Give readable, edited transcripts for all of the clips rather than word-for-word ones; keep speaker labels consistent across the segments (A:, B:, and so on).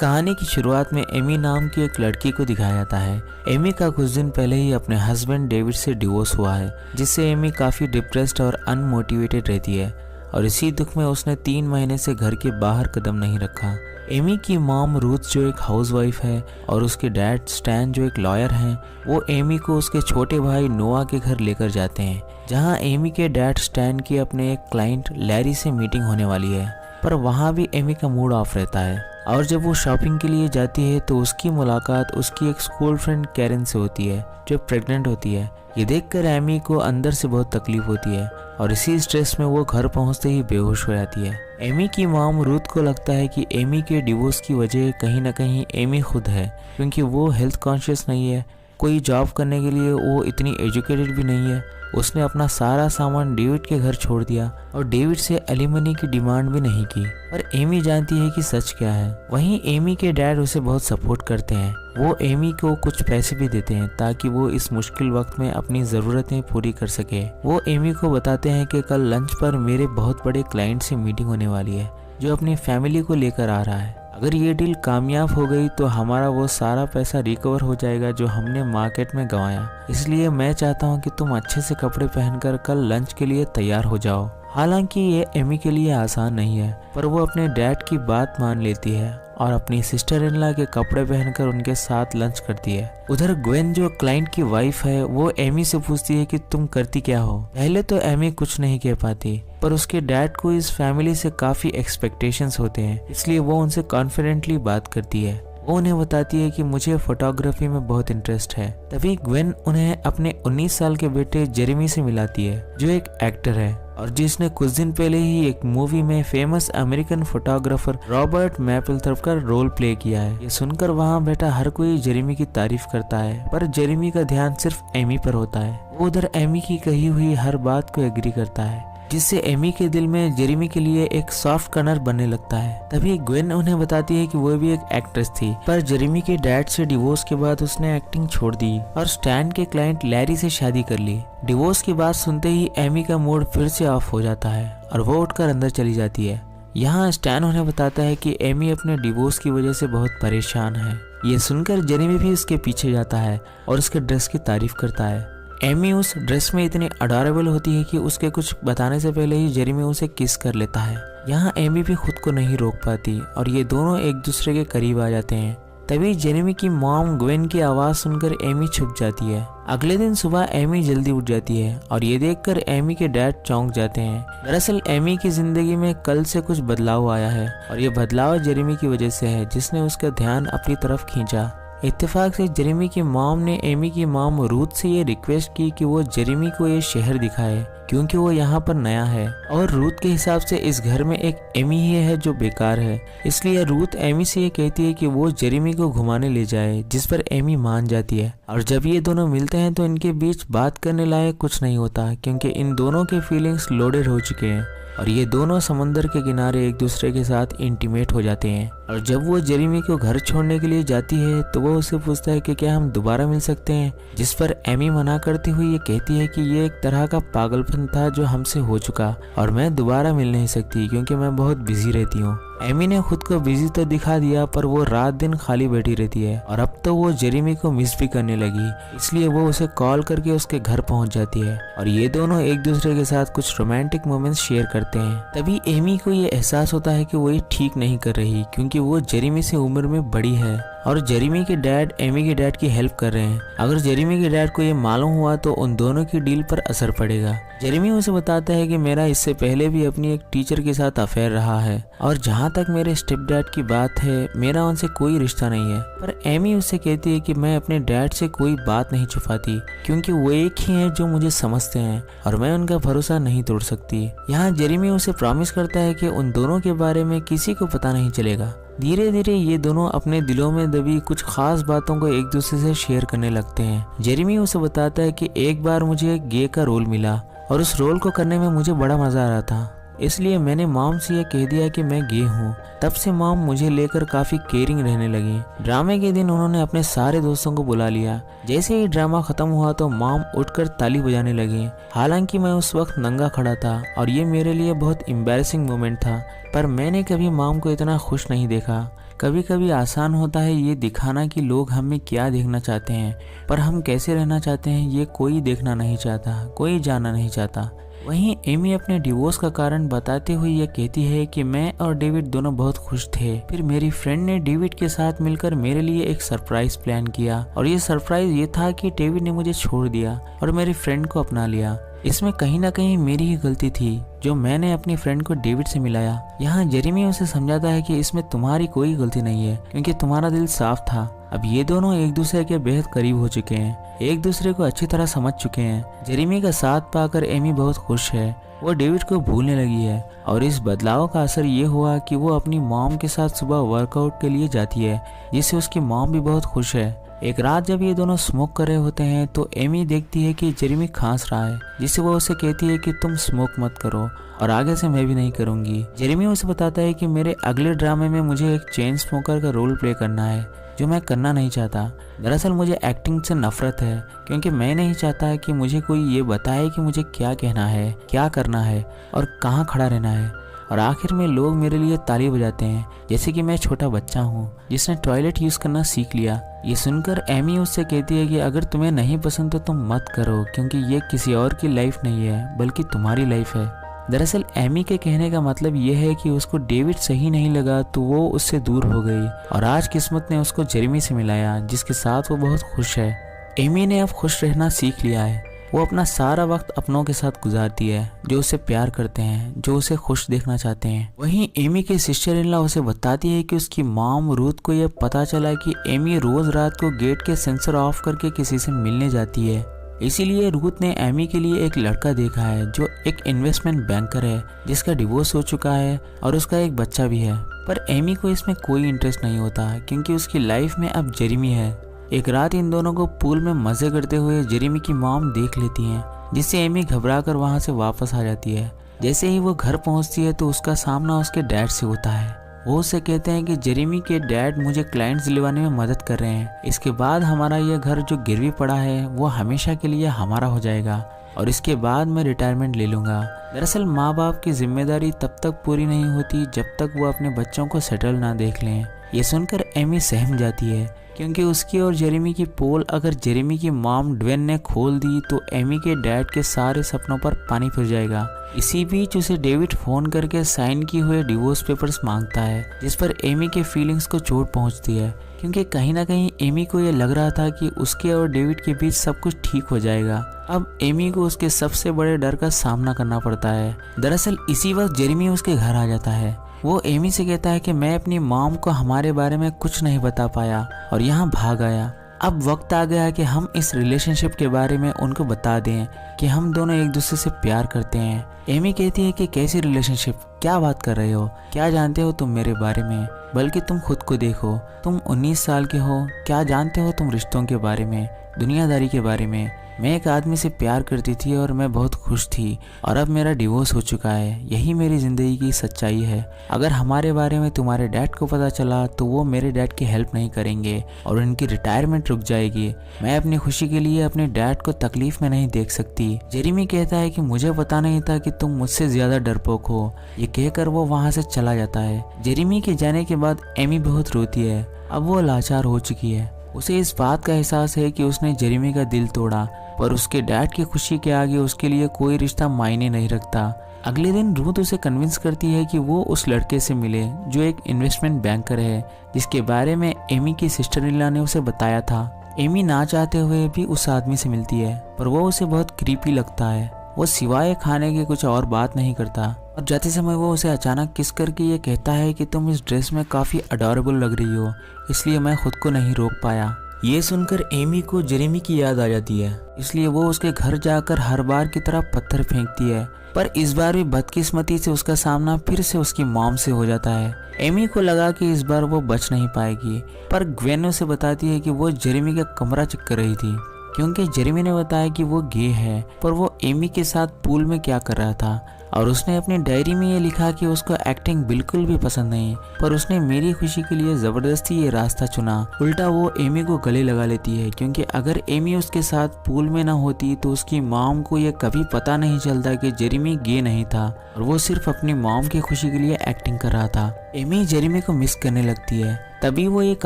A: कहानी की शुरुआत में एमी नाम की एक लड़की को दिखाया जाता है। एमी का कुछ दिन पहले ही अपने हस्बैंड डेविड से डिवोर्स हुआ है, जिससे एमी काफ़ी डिप्रेस्ड और अनमोटिवेटेड रहती है और इसी दुख में उसने 3 महीने से घर के बाहर कदम नहीं रखा। एमी की मॉम रूथ जो एक हाउसवाइफ है और उसके डैड स्टैन जो एक लॉयर हैं, वो एमी को उसके छोटे भाई नोआ के घर लेकर जाते हैं, जहां एमी के डैड स्टैन की अपने एक क्लाइंट लैरी से मीटिंग होने वाली है। पर वहां भी एमी का मूड ऑफ रहता है और जब वो शॉपिंग के लिए जाती है तो उसकी मुलाकात उसकी एक स्कूल फ्रेंड कैरन से होती है, जो प्रेग्नेंट होती है। ये देखकर एमी को अंदर से बहुत तकलीफ होती है और इसी स्ट्रेस में वो घर पहुंचते ही बेहोश हो जाती है। एमी की मॉम रूथ को लगता है कि एमी के डिवोर्स की वजह कहीं ना कहीं एमी खुद है, क्योंकि वो हेल्थ कॉन्शियस नहीं है, कोई जॉब करने के लिए वो इतनी एजुकेटेड भी नहीं है। उसने अपना सारा सामान डेविड के घर छोड़ दिया और डेविड से एलिमनी की डिमांड भी नहीं की। पर एमी जानती है कि सच क्या है। वहीं एमी के डैड उसे बहुत सपोर्ट करते हैं। वो एमी को कुछ पैसे भी देते हैं ताकि वो इस मुश्किल वक्त में अपनी ज़रूरतें पूरी कर सके। वो एमी को बताते हैं कि कल लंच पर मेरे बहुत बड़े क्लाइंट से मीटिंग होने वाली है, जो अपनी फैमिली को लेकर आ रहा है। अगर ये डील कामयाब हो गई तो हमारा वो सारा पैसा रिकवर हो जाएगा जो हमने मार्केट में गंवाया। इसलिए मैं चाहता हूँ कि तुम अच्छे से कपड़े पहनकर कल लंच के लिए तैयार हो जाओ। हालांकि ये एमी के लिए आसान नहीं है, पर वो अपने डैड की बात मान लेती है और अपनी सिस्टर इन लॉ के कपड़े पहनकर उनके साथ लंच करती है। उधर ग्वेन जो क्लाइंट की वाइफ है, वो एमी से पूछती है कि तुम करती क्या हो। पहले तो एमी कुछ नहीं कह पाती, पर उसके डैड को इस फैमिली से काफी एक्सपेक्टेशंस होते हैं, इसलिए वो उनसे कॉन्फिडेंटली बात करती है। वो उन्हें बताती है कि मुझे फोटोग्राफी में बहुत इंटरेस्ट है। तभी ग्वेन उन्हें अपने 19 साल के बेटे जेरेमी से मिलाती है, जो एक एक्टर है और जिसने कुछ दिन पहले ही एक मूवी में फेमस अमेरिकन फोटोग्राफर रॉबर्ट मैपलथॉर्प का रोल प्ले किया है। ये सुनकर वहाँ बैठा हर कोई जेरेमी की तारीफ करता है, पर जेरेमी का ध्यान सिर्फ एमी पर होता है। वो उधर एमी की कही हुई हर बात को एग्री करता है, जिससे एमी के दिल में जेरेमी के लिए एक सॉफ्ट कॉर्नर बनने लगता है। तभी ग्वेन उन्हें बताती है कि वो भी एक एक्ट्रेस थी, पर जेरेमी के डैड से डिवोर्स के बाद उसने एक्टिंग छोड़ दी और स्टैन के क्लाइंट लैरी से शादी कर ली। डिवोर्स की बात सुनते ही एमी का मूड फिर से ऑफ हो जाता है और वो उठकर अंदर चली जाती है। यहाँ स्टैन उन्हें बताता है कि एमी अपने डिवोर्स की वजह से बहुत परेशान है। ये सुनकर जेरेमी भी उसके पीछे जाता है और उसके ड्रेस की तारीफ करता है। एमी उस ड्रेस में इतनी अडोरेबल होती है कि उसके कुछ बताने से पहले ही जेरेमी उसे किस कर लेता है। यहाँ एमी भी खुद को नहीं रोक पाती और ये दोनों एक दूसरे के करीब आ जाते हैं। तभी जेरेमी की मॉम ग्वेन की आवाज़ सुनकर एमी छुप जाती है। अगले दिन सुबह एमी जल्दी उठ जाती है और ये देखकर एमी के डैड चौंक जाते हैं। दरअसल एमी की जिंदगी में कल से कुछ बदलाव आया है और ये बदलाव जेरेमी की वजह से है, जिसने उसका ध्यान अपनी तरफ खींचा। इत्तेफाक से जेरेमी की मॉम ने एमी की मॉम रूथ से ये रिक्वेस्ट की कि वो जेरेमी को ये शहर दिखाए, क्योंकि वो यहाँ पर नया है और रूथ के हिसाब से इस घर में एक एमी ही है जो बेकार है। इसलिए रूथ एमी से ये कहती है कि वो जेरेमी को घुमाने ले जाए, जिस पर एमी मान जाती है। और जब ये दोनों मिलते हैं तो इनके बीच बात करने लायक कुछ नहीं होता, क्योंकि इन दोनों के फीलिंग्स लोडेड हो चुके हैं और ये दोनों समंदर के किनारे एक दूसरे के साथ इंटीमेट हो जाते हैं। और जब वो जेरेमी को घर छोड़ने के लिए जाती है तो वो उससे पूछता है कि क्या हम दोबारा मिल सकते हैं, जिस पर एमी मना करती हुई ये कहती है कि ये एक तरह का पागलपन था जो हमसे हो चुका और मैं दोबारा मिल नहीं सकती क्योंकि मैं बहुत बिजी रहती हूँ। एमी ने खुद को बिजी तो दिखा दिया, पर वो रात दिन खाली बैठी रहती है और अब तो वो जेरेमी को मिस भी करने लगी, इसलिए वो उसे कॉल करके उसके घर पहुंच जाती है और ये दोनों एक दूसरे के साथ कुछ रोमांटिक मोमेंट्स शेयर करते हैं। तभी एमी को ये एहसास होता है कि वो ये ठीक नहीं कर रही, क्योंकि वो जेरेमी से उम्र में बड़ी है और जेरेमी के डैड एमी के डैड की हेल्प कर रहे हैं। अगर जेरेमी के डैड को ये मालूम हुआ तो उन दोनों की डील पर असर पड़ेगा। जेरेमी उसे बताता है कि मेरा इससे पहले भी अपनी एक टीचर के साथ अफेयर रहा है और जहाँ तक मेरे स्टेप डैड की बात है, मेरा उनसे कोई रिश्ता नहीं है। पर एमी उससे कहती है कि मैं अपने डैड से कोई बात नहीं छुपाती, क्योंकि वो एक ही हैं जो मुझे समझते हैं और मैं उनका भरोसा नहीं तोड़ सकती। यहाँ जेरेमी उसे प्रॉमिस करता है कि उन दोनों के बारे में किसी को पता नहीं चलेगा। धीरे धीरे ये दोनों अपने दिलों में दबी कुछ खास बातों को एक दूसरे से शेयर करने लगते हैं। जेरेमी उसे बताता है कि एक बार मुझे गे का रोल मिला और उस रोल को करने में मुझे बड़ा मजा आ रहा था, इसलिए मैंने मॉम से ये कह दिया कि मैं गे हूँ। तब से मॉम मुझे लेकर काफ़ी केयरिंग रहने लगी। ड्रामे के दिन उन्होंने अपने सारे दोस्तों को बुला लिया। जैसे ही ड्रामा ख़त्म हुआ तो मॉम उठकर ताली बजाने लगी। हालांकि मैं उस वक्त नंगा खड़ा था और ये मेरे लिए बहुत एम्बैरेसिंग मोमेंट था, पर मैंने कभी मॉम को इतना खुश नहीं देखा। कभी कभी आसान होता है ये दिखाना कि लोग हमें क्या देखना चाहते हैं, पर हम कैसे रहना चाहते हैं ये कोई देखना नहीं चाहता, कोई जानना नहीं चाहता। वहीं एमी अपने डिवोर्स का कारण बताते हुए यह कहती है कि मैं और डेविड दोनों बहुत खुश थे। फिर मेरी फ्रेंड ने डेविड के साथ मिलकर मेरे लिए एक सरप्राइज प्लान किया और ये सरप्राइज ये था कि डेविड ने मुझे छोड़ दिया और मेरी फ्रेंड को अपना लिया। इसमें कहीं ना कहीं मेरी ही गलती थी जो मैंने अपनी फ्रेंड को डेविड से मिलाया। यहाँ जेरेमी उसे समझाता है कि इसमें तुम्हारी कोई गलती नहीं है क्योंकि तुम्हारा दिल साफ था। अब ये दोनों एक दूसरे के बेहद करीब हो चुके हैं, एक दूसरे को अच्छी तरह समझ चुके हैं। जेरेमी का साथ पाकर एमी बहुत खुश है, वो डेविड को भूलने लगी है और इस बदलाव का असर ये हुआ कि वो अपनी मॉम के साथ सुबह वर्कआउट के लिए जाती है, जिससे उसकी मॉम भी बहुत खुश है। एक रात जब ये दोनों स्मोक कर रहे होते हैं तो एमी देखती है कि जेरेमी खांस रहा है, जिससे वो उसे कहती है कि तुम स्मोक मत करो और आगे से मैं भी नहीं करूंगी। जेरेमी उसे बताता है कि मेरे अगले ड्रामे में मुझे एक चेन स्मोकर का रोल प्ले करना है जो मैं करना नहीं चाहता। दरअसल मुझे एक्टिंग से नफरत है क्योंकि मैं नहीं चाहता कि मुझे कोई ये बताए कि मुझे क्या कहना है, क्या करना है और कहाँ खड़ा रहना है, और आखिर में लोग मेरे लिए ताली बजाते हैं जैसे कि मैं छोटा बच्चा हूँ जिसने टॉयलेट यूज़ करना सीख लिया। ये सुनकर एमी उससे कहती है कि अगर तुम्हें नहीं पसंद तो तुम मत करो क्योंकि ये किसी और की लाइफ नहीं है बल्कि तुम्हारी लाइफ है। दरअसल एमी के कहने का मतलब ये है कि उसको डेविड सही नहीं लगा तो वो उससे दूर हो गई और आज किस्मत ने उसको जेरेमी से मिलाया जिसके साथ वो बहुत खुश है। एमी ने अब खुश रहना सीख लिया है, वो अपना सारा वक्त अपनों के साथ गुजारती है जो उसे प्यार करते हैं, जो उसे खुश देखना चाहते हैं। वहीं एमी के सिस्टर इन लॉ उसे बताती है कि उसकी मॉम रूथ को यह पता चला कि एमी रोज रात को गेट के सेंसर ऑफ करके किसी से मिलने जाती है, इसीलिए रूथ ने एमी के लिए एक लड़का देखा है जो एक इन्वेस्टमेंट बैंकर है जिसका डिवोर्स हो चुका है और उसका एक बच्चा भी है। पर एमी को इसमें कोई इंटरेस्ट नहीं होता क्योंकि उसकी लाइफ में अब जेरेमी है। एक रात इन दोनों को पूल में मजे करते हुए जेरेमी की मॉम देख लेती हैं, जिससे एमी घबराकर वहां से वापस आ जाती है। जैसे ही वो घर पहुंचती है तो उसका सामना उसके डैड से होता है। वो उससे कहते हैं कि जेरेमी के डैड मुझे क्लाइंट्स दिलवाने में मदद कर रहे हैं, इसके बाद हमारा यह घर जो गिरवी पड़ा है वो हमेशा के लिए हमारा हो जाएगा और इसके बाद मैं रिटायरमेंट ले लूँगा। दरअसल माँ बाप की जिम्मेदारी तब तक पूरी नहीं होती जब तक वो अपने बच्चों को सेटल ना देख लें। ये सुनकर एमी सहम जाती है क्योंकि उसकी और जेरेमी की पोल अगर जेरेमी की मॉम ड्वेन ने खोल दी तो एमी के डैड के सारे सपनों पर पानी फिर जाएगा। इसी बीच उसे डेविड फोन करके साइन किए हुए डिवोर्स पेपर्स मांगता है, जिस पर एमी के फीलिंग्स को चोट पहुंचती है क्योंकि कहीं ना कहीं एमी को यह लग रहा था कि उसके और डेविड के बीच सब कुछ ठीक हो जाएगा। अब एमी को उसके सबसे बड़े डर का सामना करना पड़ता है। दरअसल इसी वक्त जेरेमी उसके घर आ जाता है। वो एमी से कहता है कि मैं अपनी मॉम को हमारे बारे में कुछ नहीं बता पाया और यहाँ भाग आया। अब वक्त आ गया कि हम इस रिलेशनशिप के बारे में उनको बता दें कि हम दोनों एक दूसरे से प्यार करते हैं। एमी कहती है कि कैसी रिलेशनशिप, क्या बात कर रहे हो, क्या जानते हो तुम मेरे बारे में, बल्कि तुम खुद को देखो, तुम 19 साल के हो, क्या जानते हो तुम रिश्तों के बारे में, दुनियादारी के बारे में। मैं एक आदमी से प्यार करती थी और मैं बहुत खुश थी और अब मेरा डिवोर्स हो चुका है, यही मेरी ज़िंदगी की सच्चाई है। अगर हमारे बारे में तुम्हारे डैड को पता चला तो वो मेरे डैड की हेल्प नहीं करेंगे और उनकी रिटायरमेंट रुक जाएगी। मैं अपनी खुशी के लिए अपने डैड को तकलीफ में नहीं देख सकती। जेरेमी कहता है कि मुझे पता नहीं था कि तुम मुझसे ज़्यादा डरपोक हो। ये कहकर वो वहाँ से चला जाता है। जेरेमी के जाने के बाद एमी बहुत रोती है, अब वो लाचार हो चुकी है। उसे इस बात का एहसास है कि उसने जेरेमी का दिल तोड़ा, पर उसके डैड की खुशी के आगे उसके लिए कोई रिश्ता मायने नहीं रखता। अगले दिन रूथ उसे कन्विंस करती है कि वो उस लड़के से मिले जो एक इन्वेस्टमेंट बैंकर है, जिसके बारे में एमी की सिस्टर इन लॉ ने उसे बताया था। एमी ना चाहते हुए भी उस आदमी से मिलती है, पर वो उसे बहुत क्रीपी लगता है। वो सिवाय खाने के कुछ और बात नहीं करता और जाते समय वो उसे अचानक किस करके ये कहता है कि तुम इस ड्रेस में काफ़ी अडोरेबल लग रही हो, इसलिए मैं खुद को नहीं रोक पाया। ये सुनकर एमी को जेरेमी की याद आ जाती है, इसलिए वो उसके घर जाकर हर बार की तरह पत्थर फेंकती है, पर इस बार भी बदकिस्मती से उसका सामना फिर से उसकी मॉम से हो जाता है। एमी को लगा कि इस बार वो बच नहीं पाएगी, पर ग्वेन उसे बताती है कि वो जेरेमी का कमरा चेक कर रही थी क्योंकि जेरेमी ने बताया कि वो गे है, पर वो एमी के साथ पूल में क्या कर रहा था और उसने अपनी डायरी में ये लिखा कि उसको एक्टिंग बिल्कुल भी पसंद नहीं, पर उसने मेरी खुशी के लिए ज़बरदस्ती ये रास्ता चुना। उल्टा वो एमी को गले लगा लेती है, क्योंकि अगर एमी उसके साथ पूल में ना होती तो उसकी मॉम को ये कभी पता नहीं चलता कि जेरेमी गे नहीं था और वो सिर्फ अपनी मॉम की खुशी के लिए एक्टिंग कर रहा था। एमी जेरेमी को मिस करने लगती है। तभी वो एक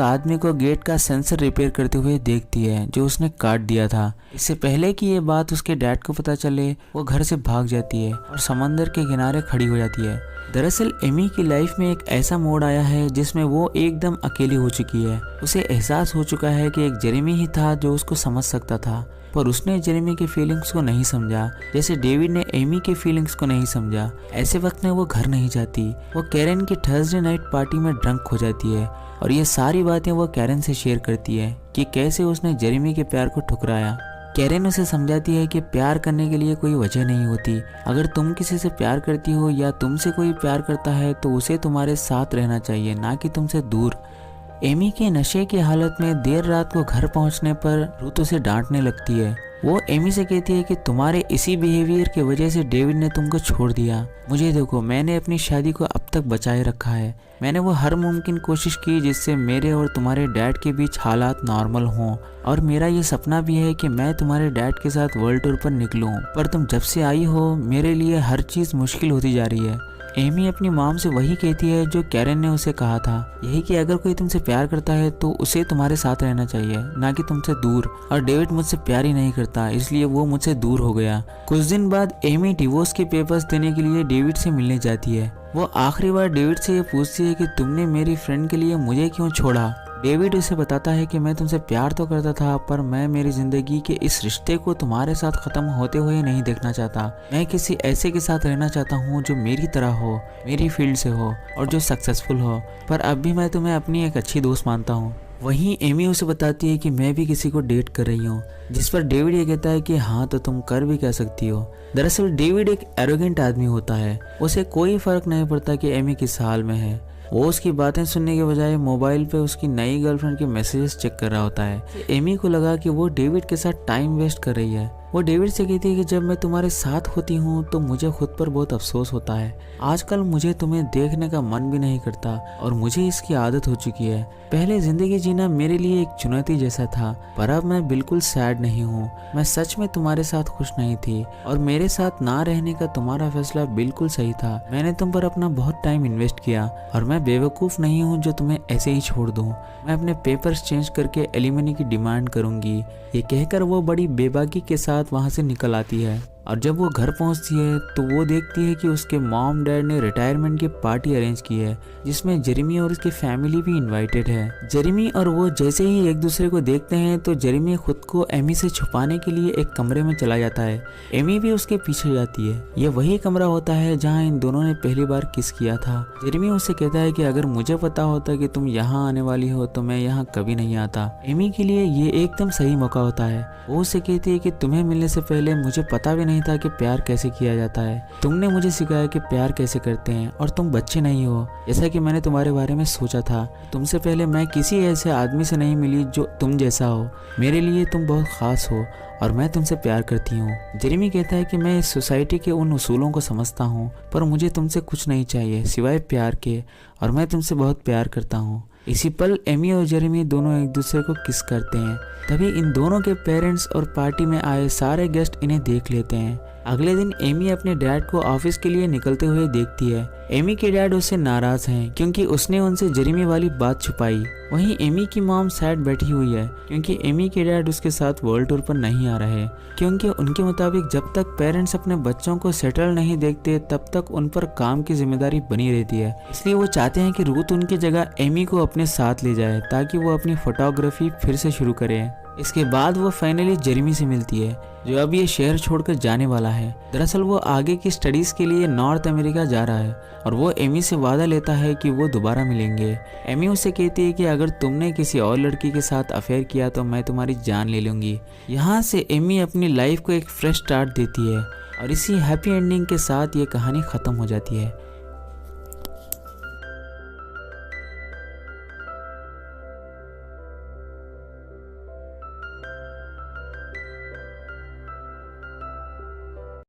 A: आदमी को गेट का सेंसर रिपेयर करते हुए देखती है जो उसने काट दिया था। इससे पहले कि ये बात उसके डैड को पता चले, वो घर से भाग जाती है और समंदर के किनारे खड़ी हो जाती है। दरअसल एमी की लाइफ में एक ऐसा मोड़ आया है जिसमें वो एकदम अकेली हो चुकी है। उसे एहसास हो चुका है कि एक जेरेमी ही था जो उसको समझ सकता था, पर उसने जेरेमी के फीलिंग्स को नहीं समझा, जैसे डेविड ने एमी के फीलिंग्स को नहीं समझा। ऐसे वक्त में वो घर नहीं जाती। वो कैरन की थर्सडे नाइट पार्टी में ड्रंक हो जाती है और ये सारी बातें वो कैरन से शेयर करती है कि कैसे उसने जेरेमी के प्यार को ठुकराया। कैरन उसे समझाती है कि प्यार करने के लिए कोई वजह नहीं होती। अगर तुम किसी से प्यार करती हो या तुमसे कोई प्यार करता है तो उसे तुम्हारे साथ रहना चाहिए, ना कि तुमसे दूर। एमी के नशे की हालत में देर रात को घर पहुंचने पर रुत उसे डांटने लगती है। वो एमी से कहती है कि तुम्हारे इसी बिहेवियर की वजह से डेविड ने तुमको छोड़ दिया। मुझे देखो, मैंने अपनी शादी को अब तक बचाए रखा है। मैंने वो हर मुमकिन कोशिश की जिससे मेरे और तुम्हारे डैड के बीच हालात नॉर्मल हों, और मेरा ये सपना भी है कि मैं तुम्हारे डैड के साथ वर्ल्ड टूर पर निकलूं। पर तुम जब से आई हो मेरे लिए हर चीज़ मुश्किल होती जा रही है। एमी अपनी मॉम से वही कहती है जो कैरन ने उसे कहा था, यही कि अगर कोई तुमसे प्यार करता है तो उसे तुम्हारे साथ रहना चाहिए, ना कि तुमसे दूर। और डेविड मुझसे प्यार ही नहीं करता, इसलिए वो मुझसे दूर हो गया। कुछ दिन बाद एमी डिवोर्स के पेपर्स देने के लिए डेविड से मिलने जाती है। वो आखिरी बार डेविड से ये पूछती है कि तुमने मेरी फ्रेंड के लिए मुझे क्यों छोड़ा। डेविड उसे बताता है कि मैं तुमसे प्यार तो करता था, पर मैं मेरी जिंदगी के इस रिश्ते को तुम्हारे साथ खत्म होते हुए नहीं देखना चाहता। मैं किसी ऐसे के साथ रहना चाहता हूँ जो मेरी तरह हो, मेरी फील्ड से हो और जो सक्सेसफुल हो। पर अब भी मैं तुम्हें अपनी एक अच्छी दोस्त मानता हूँ। वहीं एमी उसे बताती है कि मैं भी किसी को डेट कर रही हूँ, जिस पर डेविड ये कहता है कि हाँ तो तुम कर भी कह सकती हो। दरअसल डेविड एक एरोगेंट आदमी होता है। उसे कोई फर्क नहीं पड़ता कि एमी किस हाल में है। वो उसकी बातें सुनने के बजाय मोबाइल पे उसकी नई गर्लफ्रेंड के मैसेजेस चेक कर रहा होता है। एमी को लगा कि वो डेविड के साथ टाइम वेस्ट कर रही है। वो डेविड से कहती है कि जब मैं तुम्हारे साथ होती हूँ तो मुझे खुद पर बहुत अफसोस होता है। आजकल मुझे तुम्हें देखने का मन भी नहीं करता और मुझे इसकी आदत हो चुकी है। पहले जिंदगी जीना मेरे लिए एक चुनौती जैसा था, पर अब मैं बिल्कुल सैड नहीं हूँ। मैं सच में तुम्हारे साथ खुश नहीं थी और मेरे साथ ना रहने का तुम्हारा फैसला बिल्कुल सही था। मैंने तुम पर अपना बहुत टाइम इन्वेस्ट किया और मैं बेवकूफ़ नहीं हूँ जो तुम्हें ऐसे ही छोड़ दूँ। मैं अपने पेपर्स चेंज करके एलिमनी की डिमांड करूँगी। ये कहकर वो बड़ी बेबाकी के साथ वहाँ से निकल आती है और जब वो घर पहुंचती है तो वो देखती है कि उसके मॉम डैड ने रिटायरमेंट की पार्टी अरेंज की है, जिसमें जेरेमी और उसकी फैमिली भी इनवाइटेड है। जेरेमी और वो जैसे ही एक दूसरे को देखते हैं तो जेरेमी खुद को एमी से छुपाने के लिए एक कमरे में चला जाता है। एमी भी उसके पीछे जाती है। ये वही कमरा होता है जहाँ इन दोनों ने पहली बार किस किया था। जेरेमी उससे कहता है कि अगर मुझे पता होता कि तुम यहाँ आने वाली हो तो मैं यहाँ कभी नहीं आता। एमी के लिए ये एकदम सही मौका होता है। वो उससे कहती है कि तुम्हें मिलने से पहले मुझे पता भी नहीं था कि प्यार कैसे किया जाता है। तुमने मुझे सिखाया कि प्यार कैसे करते हैं और तुम बच्चे नहीं हो जैसा कि मैंने तुम्हारे बारे में सोचा था। तुमसे पहले मैं किसी ऐसे आदमी से नहीं मिली जो तुम जैसा हो। मेरे लिए तुम बहुत खास हो और मैं तुमसे प्यार करती हूँ। जेरेमी कहता है कि मैं इस सोसाइटी के उन उसूलों को समझता हूँ, पर मुझे तुमसे कुछ नहीं चाहिए सिवाय प्यार के, और मैं तुमसे बहुत प्यार करता हूँ। इसी पल एमी और जेरेमी दोनों एक दूसरे को किस करते हैं। तभी इन दोनों के पेरेंट्स और पार्टी में आए सारे गेस्ट इन्हें देख लेते हैं। अगले दिन एमी अपने डैड को ऑफिस के लिए निकलते हुए देखती है। एमी के डैड उससे नाराज हैं क्योंकि उसने उनसे जेरेमी वाली बात छुपाई। वहीं एमी की मॉम सैड बैठी हुई है क्योंकि एमी के डैड उसके साथ वर्ल्ड टूर पर नहीं आ रहे, क्योंकि उनके मुताबिक जब तक पेरेंट्स अपने बच्चों को सेटल नहीं देखते तब तक उन पर काम की जिम्मेदारी बनी रहती है। इसलिए वो चाहते हैं कि रूथ उनकी जगह एमी को अपने साथ ले जाए ताकि वो अपनी फोटोग्राफी फिर से शुरू करे। इसके बाद वो फाइनली जेरेमी से मिलती है जो अब ये शहर छोड़कर जाने वाला है। दरअसल वो आगे की स्टडीज के लिए नॉर्थ अमेरिका जा रहा है और वो एमी से वादा लेता है कि वो दोबारा मिलेंगे। एमी उससे कहती है कि अगर तुमने किसी और लड़की के साथ अफेयर किया तो मैं तुम्हारी जान ले लूंगी। यहाँ से एमी अपनी लाइफ को एक फ्रेश स्टार्ट देती है और इसी हैप्पी एंडिंग के साथ ये कहानी खत्म हो जाती है।